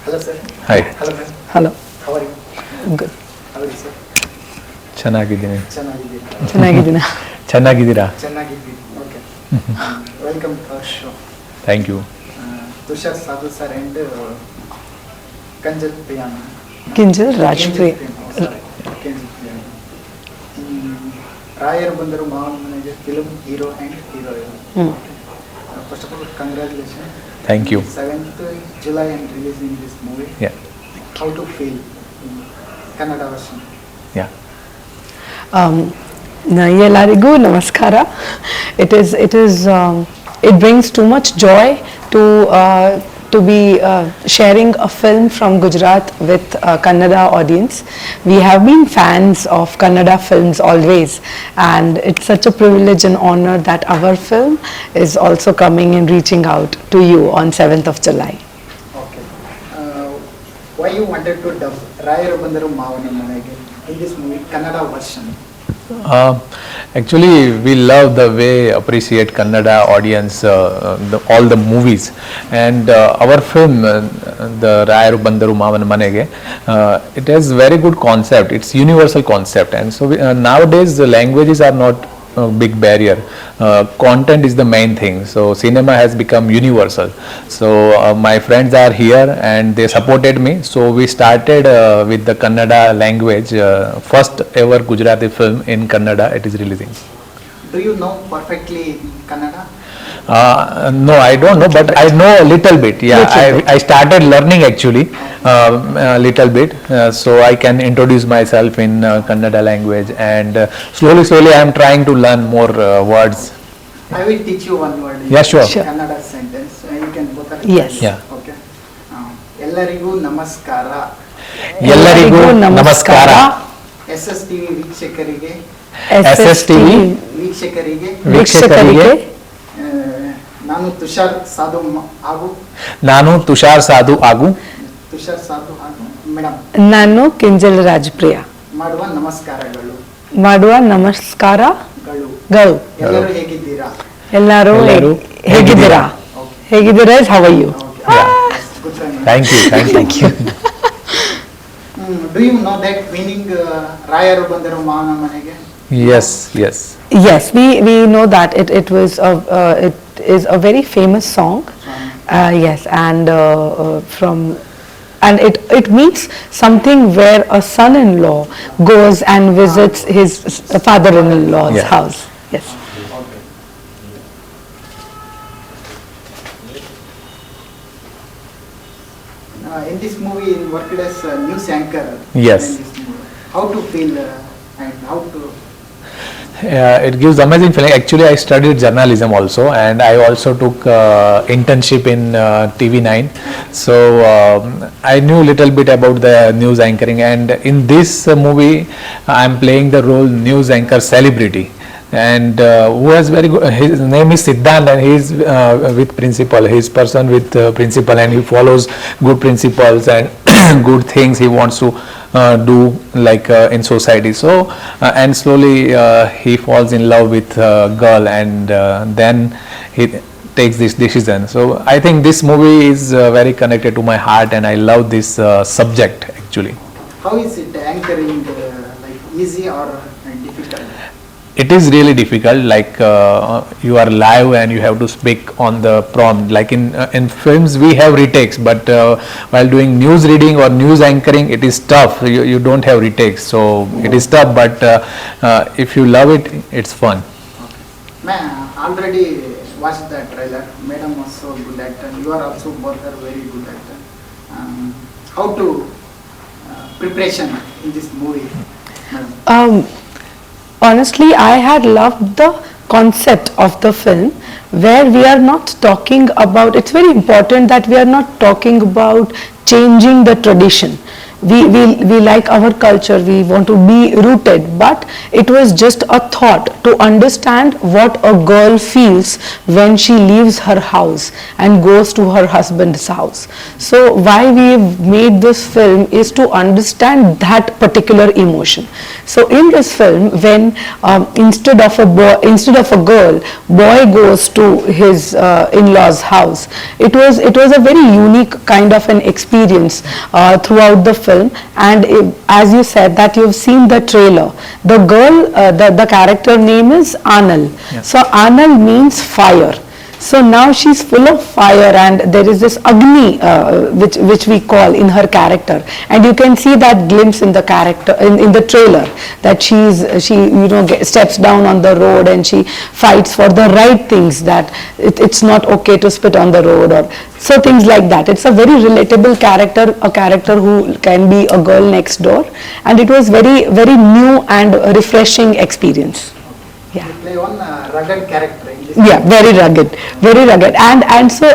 Hello sir. Hi. Hello ma'am. Hello. How are you? Good. How are you sir? ಚೆನ್ನಾಗಿದ್ದೀನಿ. ಚೆನ್ನಾಗಿದ್ದೀನಾ? ಚೆನ್ನಾಗಿದ್ದೀರಾ? ಚೆನ್ನಾಗಿದ್ದೀನಿ. Okay. Welcome to our show. Thank you. Tushar Sadhu sir and Kanjal Priyana. Kinjal Rajpriya. Kanjal Priyana. Rayaru Bandaru Maavana Manege film hero and heroine. First of all, congratulations. Thank you. 7th July and releasing this movie. Yeah. How to feel in Kannada version? Yeah. ಎಲ್ಲರಿಗೂ ನಮಸ್ಕಾರ. It brings too much joy to be sharing a film from Gujarat with Kannada audience. We have been fans of Kannada films always, and it's such a privilege and honor that our film is also coming and reaching out to you on 7th of July. Okay. Why you wanted to dub Rayaru Bandaru Maavana Manege in this movie Kannada version? Actually, we love the way appreciate Kannada audience all the movies, and our film, the Rayaru Bandaru Maavana Manege, it has very good concept. It's universal concept, and so nowadays the languages are not a big barrier. Content is the main thing. So cinema has become universal. So my friends are here and they supported me. So we started with the Kannada language. First ever Gujarati film in Kannada. It is releasing. Do you know perfectly Kannada? No, I don't know, but I know a little bit. Yeah, I started learning actually a little bit, so I can introduce myself in Kannada language, and slowly I am trying to learn more words. I will teach you one word. Yeah, sure. Kannada sentence. You can both are. Yes. Yeah. Okay. ಎಲ್ಲರಿಗೂ ನಮಸ್ಕಾರ. ಎಲ್ಲರಿಗೂ ನಮಸ್ಕಾರ. SStv ವೀಕ್ಷಕರಿಗೆ ವೀಕ್ಷಕರಿಗೆ ನಾನು ತುಷಾರ್ ಸಾಧು ಹಾಗೂ madam ನಾನು ಕಿಂಜಲ್ ರಾಜಪ್ರಿಯ ಮಾಡುವ ನಮಸ್ಕಾರಗಳು. ಎಲ್ಲರೂ ಹೇಗಿದ್ದೀರಾ? ಎಲ್ಲರೂ ಹೇಗಿದ್ದೀರಾ? ಹೇಗಿದ್ದೀರಾ? How are you? Good friend. Thank you. Do you know that meaning Rayaru Bandaru Maavana Manege? Yes. Yes, we know that it is a very famous song. Yes, and it means something where a son-in-law goes and visits his father-in-law's house. Yes. In this movie, you worked as a news anchor. Yes. In this movie. How to feel and how to. It gives amazing feeling. Actually, I studied journalism also, and I also took internship in TV9. So I knew little bit about the news anchoring, and in this movie, I am playing the role news anchor celebrity. And who has very good, his name is Siddhant, and he is with principle. He is person with principle, and he follows good principles and good things he wants to do like in society. So and slowly he falls in love with a girl, and then he takes this decision. So I think this movie is very connected to my heart, and I love this subject actually. How is it anchoring? Like easy or difficult? It is really difficult, like you are live and you have to speak on the prompt. Like in films we have retakes, but while doing news reading or news anchoring, it is tough. You don't have retakes, so it is tough, but if you love it, it's fun. Man, already watched the trailer. Madam was so good actor. You are also both are very good actor. How to preparation in this movie, madam? Honestly, I had loved the concept of the film, where we are not talking about, it's very important that we are not talking about changing the tradition. we like our culture, we want to be rooted, but it was just a thought to understand what a girl feels when she leaves her house and goes to her husband's house. So why we made this film is to understand that particular emotion. So in this film, when instead of a girl, boy goes to his in-laws house, it was a very unique kind of an experience throughout the film. And as you said that you've seen the trailer, the girl, the character name is Anal. Yeah. So Anal means fire. So now she's full of fire, and there is this Agni which we call in her character, and you can see that glimpse in the character in the trailer, that she steps down on the road and she fights for the right things, that it's not okay to spit on the road, or so things like that. It's a very relatable character, a character who can be a girl next door, and it was very new and refreshing experience. Yeah. You play one rugged character in this. Yeah, very rugged, and so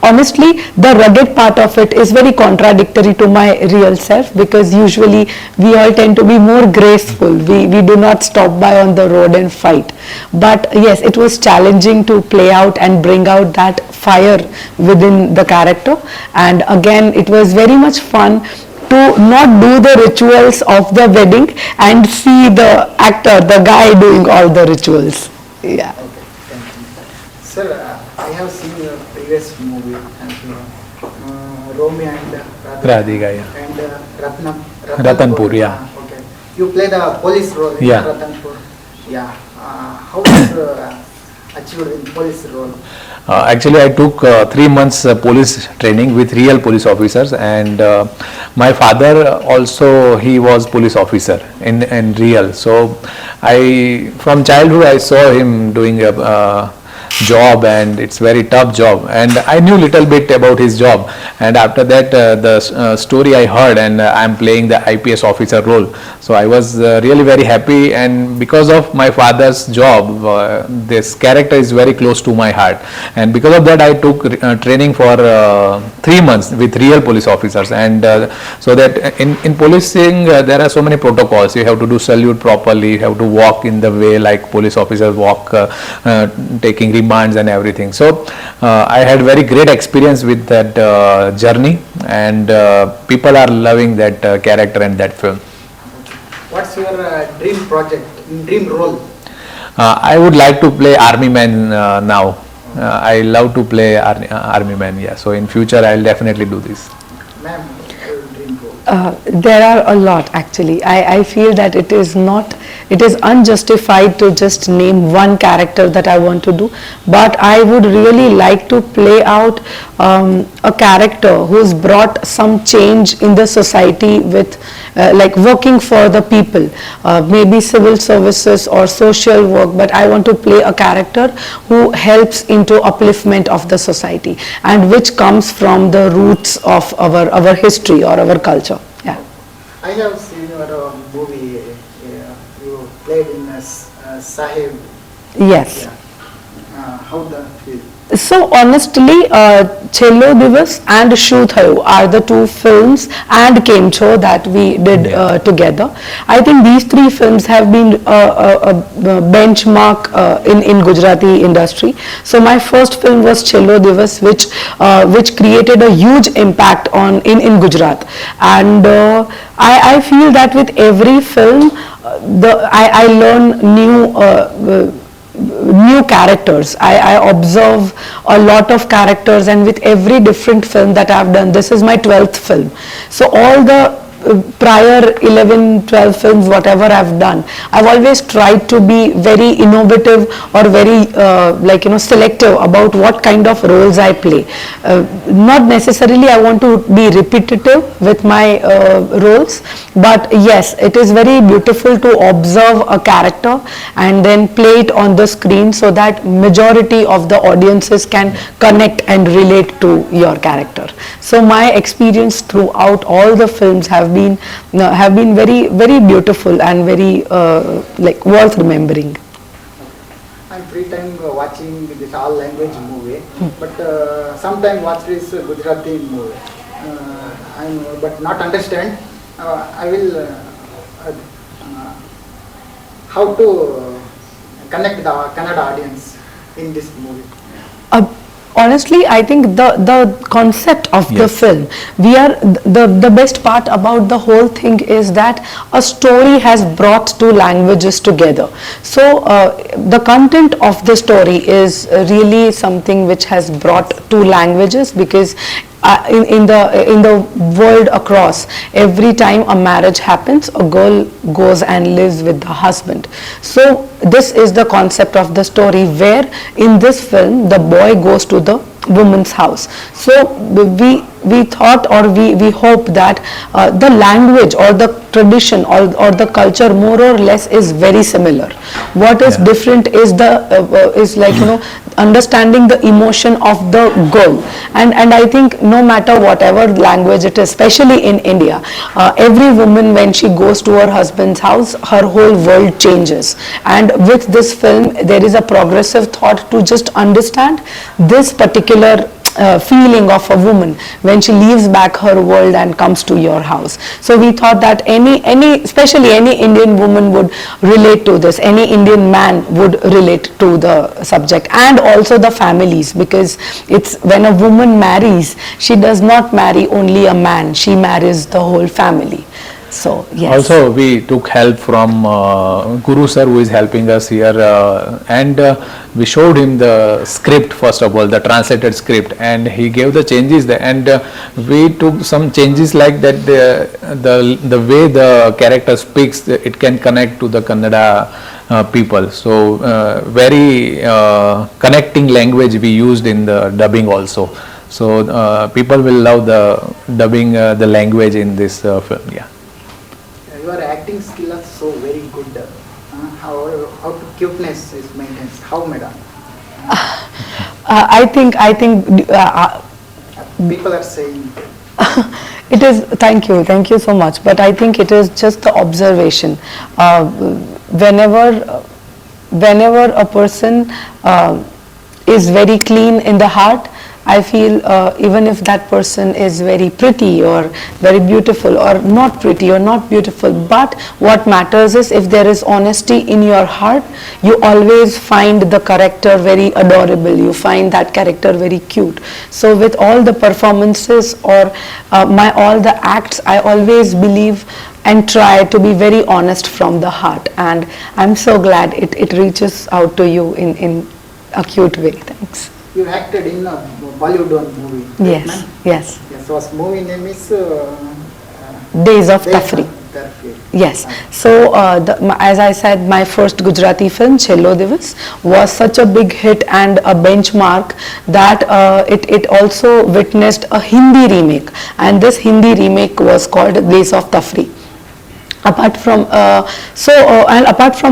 honestly, the rugged part of it is very contradictory to my real self, because usually we all tend to be more graceful. We do not stop by on the road and fight. But yes, it was challenging to play out and bring out that fire within the character, and again, it was very much fun to not do the rituals of the wedding and see the actor, the guy doing all the rituals. Yeah. Okay, thank you. Sir, I have seen your previous movie, and Romeo and Radhika, yeah. and Ratanpur, yeah. Okay. You play the police role in Yeah. Ratanpur. Yeah. How was achieved in police role? Actually, I took 3 months police training with real police officers, and my father also, he was police officer in real. So from childhood I saw him doing a job, and it's very tough job, and I knew little bit about his job. And after that the story I heard, and I'm playing the IPS officer role, so I was really very happy. And because of my father's job, this character is very close to my heart, and because of that I took training for 3 months with real police officers. And so that in policing there are so many protocols. You have to do salute properly, you have to walk in the way like police officers walk, taking remands and everything. So I had very great experience with that journey, and people are loving that character and that film. What's your dream project, dream role? I would like to play army man now. I love to play army man, yeah. So in future I will definitely do this. Ma'am, your dream role? There are a lot actually. I feel that it is unjustified to just name one character that I want to do, but I would really like to play out a character who's brought some change in the society with like working for the people, maybe civil services or social work, but I want to play a character who helps into upliftment of the society, and which comes from the roots of our history or our culture. Yeah. I have seen your movie. You played in Sahib. Yes. Yeah. How the feel? So honestly, Chhello Divas and Shoo Thayo are the two films, and Kemcho, that we did together. I think these three films have been a benchmark in Gujarati industry. So my first film was Chhello Divas, which created a huge impact in Gujarat, and I feel that with every film, I learn new characters. I observe a lot of characters, and with every different film that I've done, this is my 12th film. So all the prior 11, 12 films, whatever I've done, I've always tried to be very innovative or very selective about what kind of roles I play. Not necessarily I want to be repetitive with my roles, but yes, it is very beautiful to observe a character and then play it on the screen, so that majority of the audiences can connect and relate to your character. So my experience throughout all the films have been very beautiful and very worth remembering. I'm free time watching this all language movie, but sometimes watch this Gujarati movie. I know, but not understand. I will how to connect the Kannada audience in this movie. Honestly, I think the concept of the Yes. film, the best part about the whole thing is that a story has brought two languages together. So the content of the story is really something which has brought two languages, because in the world across, every time a marriage happens, a girl goes and lives with the husband. So this is the concept of the story, where in this film the boy goes to the woman's house. So we thought, or we hope that the language or the tradition or the culture more or less is very similar. What is different is is like, understanding the emotion of the girl. And I think no matter whatever language it is, especially in India, every woman, when she goes to her husband's house, her whole world changes. And with this film, there is a progressive thought to just understand this particular feeling of a woman when she leaves back her world and comes to your house. So we thought that especially any Indian woman would relate to this, any Indian man would relate to the subject, and also the families, because it's when a woman marries, she does not marry only a man, she marries the whole family. So yes. Also, we took help from Guru sir, who is helping us here, and we showed him the script first of all, the translated script, and he gave the changes there, and we took some changes like that. The way the character speaks, it can connect to the Kannada people. So very connecting language we used in the dubbing also. So people will love the dubbing, the language in this film. Yeah. Your acting skill is so very good. How to cuteness is maintained? How, madam? I think People are saying. it is, thank you so much, but I think it is just the observation. Whenever a person is very clean in the heart, I feel even if that person is very pretty or very beautiful or not pretty or not beautiful, but what matters is if there is honesty in your heart, you always find the character very adorable, you find that character very cute. So with all the performances or all the acts, I always believe and try to be very honest from the heart, and I'm so glad it reaches out to you in a cute way. Thanks. You acted in a Bollywood movie. Yes, right, yes. Yes, was movie name is Days of Tafri. Yes. So as I said, my first Gujarati film, Chhello Divas, was such a big hit and a benchmark that it also witnessed a Hindi remake, and this Hindi remake was called Days of Tafri. Apart from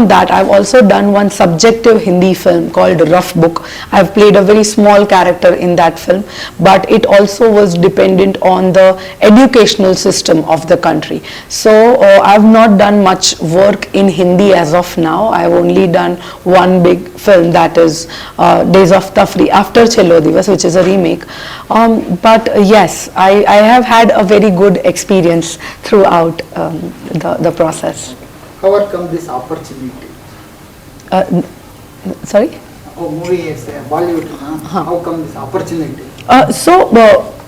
that, I've also done one subjective Hindi film called Rough Book. I've played a very small character in that film, but it also was dependent on the educational system of the country. So I've not done much work in Hindi as of now. I've only done one big film, that is Days of Tafri after Chhello Divas, which is a remake. But yes, I have had a very good experience throughout the process. How come this opportunity? Sorry? Oh, movie is Bollywood. How come this opportunity?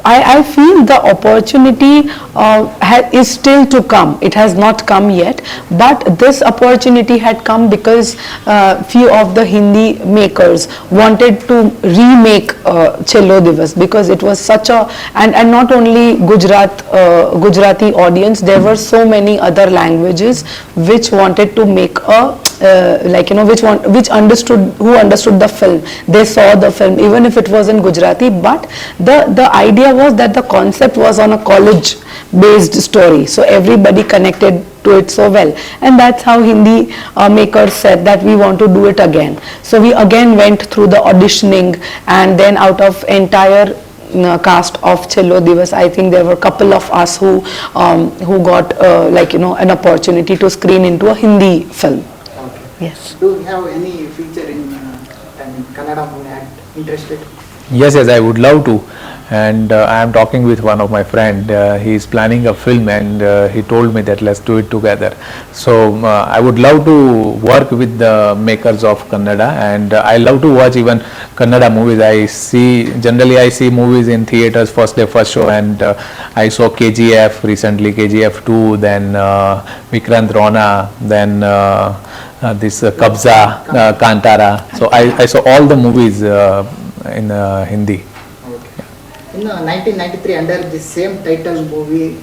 I feel the opportunity is still to come. It has not come yet, but this opportunity had come because few of the Hindi makers wanted to remake Chhello Divas, because it was such a, and not only Gujarati audience, there were so many other languages which wanted to make a who understood the film. They saw the film even if it was in Gujarati, but the idea was that the concept was on a college based story, so everybody connected to it so well, and that's how Hindi makers said that we want to do it again. So we again went through the auditioning, and then out of entire cast of Chhello Divas, I think there were a couple of us who got an opportunity to screen into a Hindi film. Yes. Do you have any feature in Kannada movie interested? Yes, I would love to. and I am talking with one of my friend. He is planning a film, and he told me that let's do it together. So I would love to work with the makers of Kannada, and I love to watch even Kannada movies. I see movies in theaters first day first show, and I saw KGF recently, KGF 2, then Vikrant Rona, then this Kabza, Kantara. So I saw all the movies in Hindi. In 1993, under the same title movie,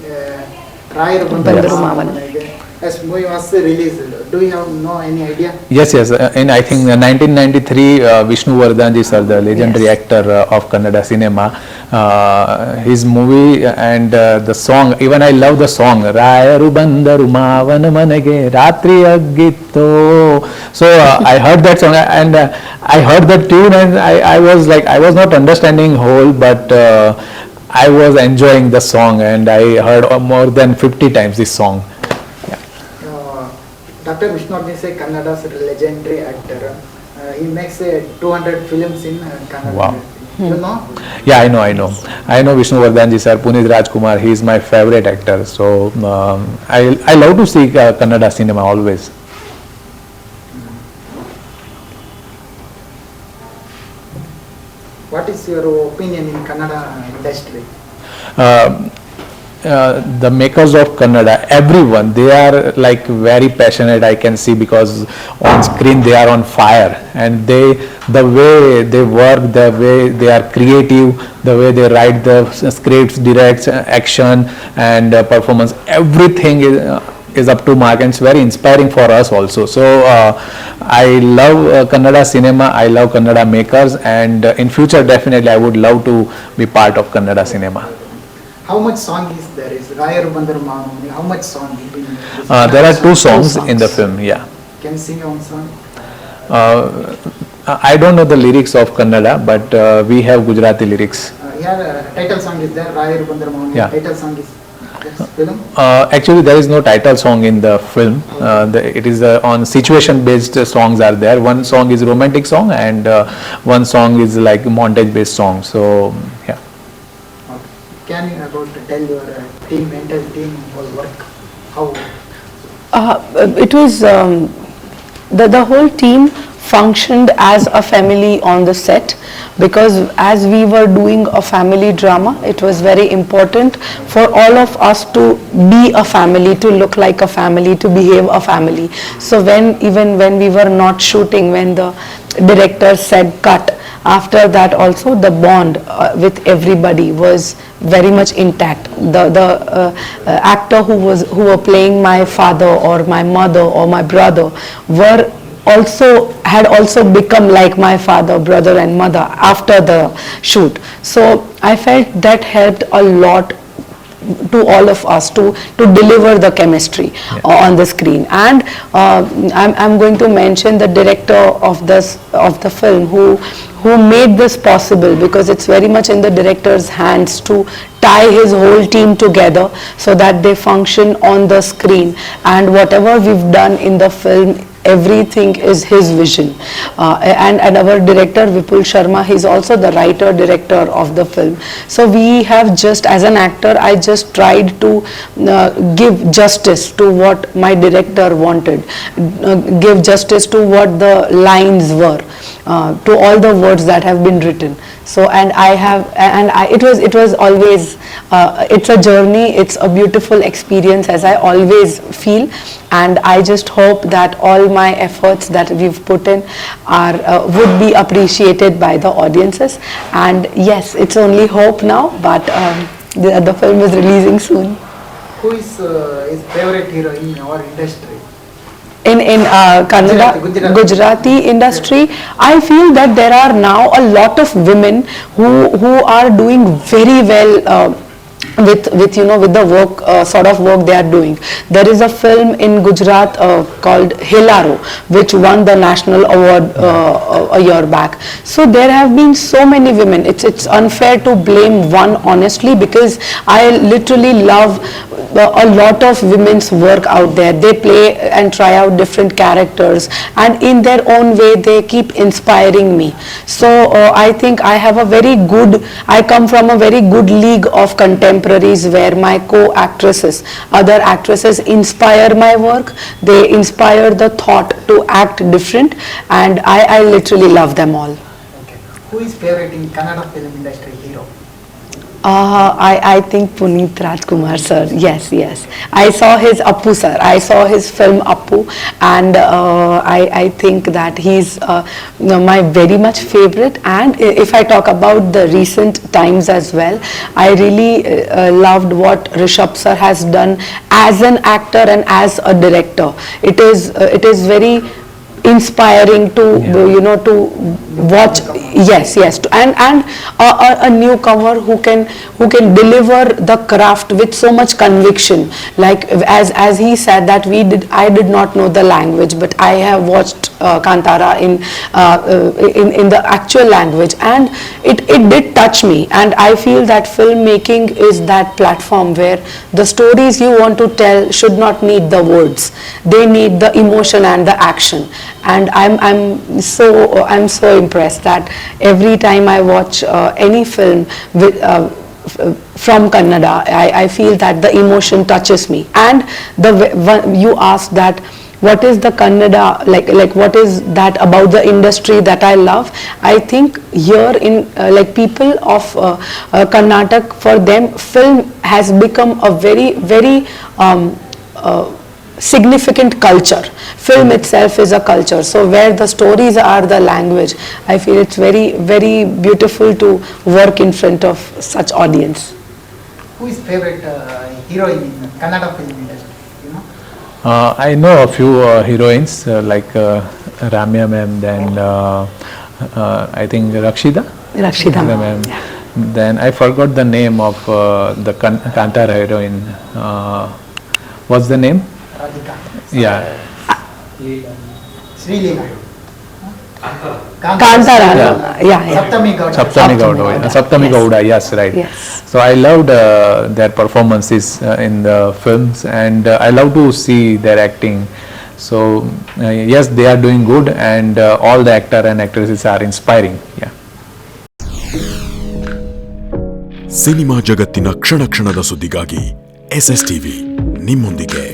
Rayaru Bandaru Maavana Maavana. Manege, as movie was released. Do you have any idea? Yes. In I think 1993, Vishnu Vardhanji sir, the legendary actor of Kannada cinema, his movie and the song. Even I love the song. Rayaru Bandaru Maavana Manege Ratri Aggitto. So I heard that song, and I heard that tune, and I was like, I was not understanding whole, but I was enjoying the song, and I heard more than 50 times this song. Dr. Vishnu Vardhan is Kannada's legendary actor. He makes 200 films in Kannada. Wow. You know? Yeah, I know Vishnu Vardhanji sir, Punit Rajkumar. He is my favorite actor. So I love to see Kannada cinema always. What is your opinion in Kannada industry? The makers of Kannada, everyone, they are like very passionate, I can see, because on screen they are on fire, and the way they work, the way they are creative, the way they write the scripts, direct action and performance, everything is up to mark, and it's very inspiring for us also. So I love Kannada cinema, I love Kannada makers, and in future definitely I would love to be part of Kannada cinema. How much song is there? Is Rayaru Bandaru Maavana? How much song? There are two songs in the film, yeah. Can you sing one song? I don't know the lyrics of Kannada, but we have Gujarati lyrics. Yeah, title song is there, Rayaru Bandaru Maavana. Yeah. Title song is film? Actually, there is no title song in the film. It is on situation-based songs are there. One song is romantic song, and one song is like montage-based song. So, yeah. Can you tell your team, entire team was work? How? It was the whole team functioned as a family on the set, because as we were doing a family drama, it was very important for all of us to be a family, to look like a family, to behave a family. So even when we were not shooting, when the director said cut, after that also the bond with everybody was very much intact. The actor who were playing my father or my mother or my brother had also become like my father, brother and mother after the shoot. So I felt that helped a lot to all of us to deliver the chemistry on the screen. And I'm going to mention the director of the film who made this possible, because it's very much in the director's hands to tie his whole team together so that they function on the screen, and whatever we've done in the film, everything is his vision. And our director Vipul Sharma, he's also the writer director of the film. So we have just, as an actor, I just tried to give justice to what my director wanted, give justice to what the lines were, to all the words that have been written. So it was always it's a journey, it's a beautiful experience, as I always feel, and I just hope that all my efforts that we've put in would be appreciated by the audiences. And yes, it's only hope now, but the film is releasing soon. Who is his favorite hero in our industry? In Kannada, Gujarati industry, I feel that there are now a lot of women who are doing very well with the work, sort of work they are doing. There is a film in Gujarat called Rayaru, which won the national award a year back. So there have been so many women. It's unfair to blame one, honestly, because I literally love a lot of women's work out there. They play and try out different characters, and in their own way they keep inspiring me. So I think I have a very good, I come from a very good league of contemporaries where my co-actresses, other actresses inspire my work. They inspire the thought to act different, and I literally love them all. Okay. Who is favorite in Kannada film industry hero? I think Puneet Rajkumar sir, yes. I saw his Appu sir, I saw his film Appu, and I think that he's my very much favorite. And if I talk about the recent times as well, I really loved what Rishabh sir has done as an actor and as a director. It is very inspiring to to watch. Yes, and a newcomer who can deliver the craft with so much conviction. Like as he said that I did not know the language, but I have watched Kantara in the actual language, and it did touch me. And I feel that filmmaking is that platform where the stories you want to tell should not need the words; they need the emotion and the action. And I'm so impressed that every time I watch any film with, from Kannada, I feel that the emotion touches me. And you asked that what is the Kannada, like what is that about the industry that I love? I think here in like people of Karnataka, for them film has become a very significant culture. Film itself is a culture, so where the stories are the language, I feel it's very beautiful to work in front of such audience. Who is favorite heroine in Kannada film industry? You know? I know a few heroines like Ramya ma'am, then I think Rakshida ma'am. Yeah. Then I forgot the name of the Kantara heroine. What's the name? Radhika. Yeah. Sri Leela. Kantara, yeah. Saptami Gowda. Saptami Gowda, yes, right. Yes. So I loved their performances in the films, and I love to see their acting. So yes, they are doing good, and all the actor and actresses are inspiring. Yeah. Cinema ಜಗತ್ತಿನ ಕ್ಷಣ ಕ್ಷಣದ ಸುದ್ದಿಗಾಗಿ SStv ನಿಮ್ಮೊಂದಿಗೆ.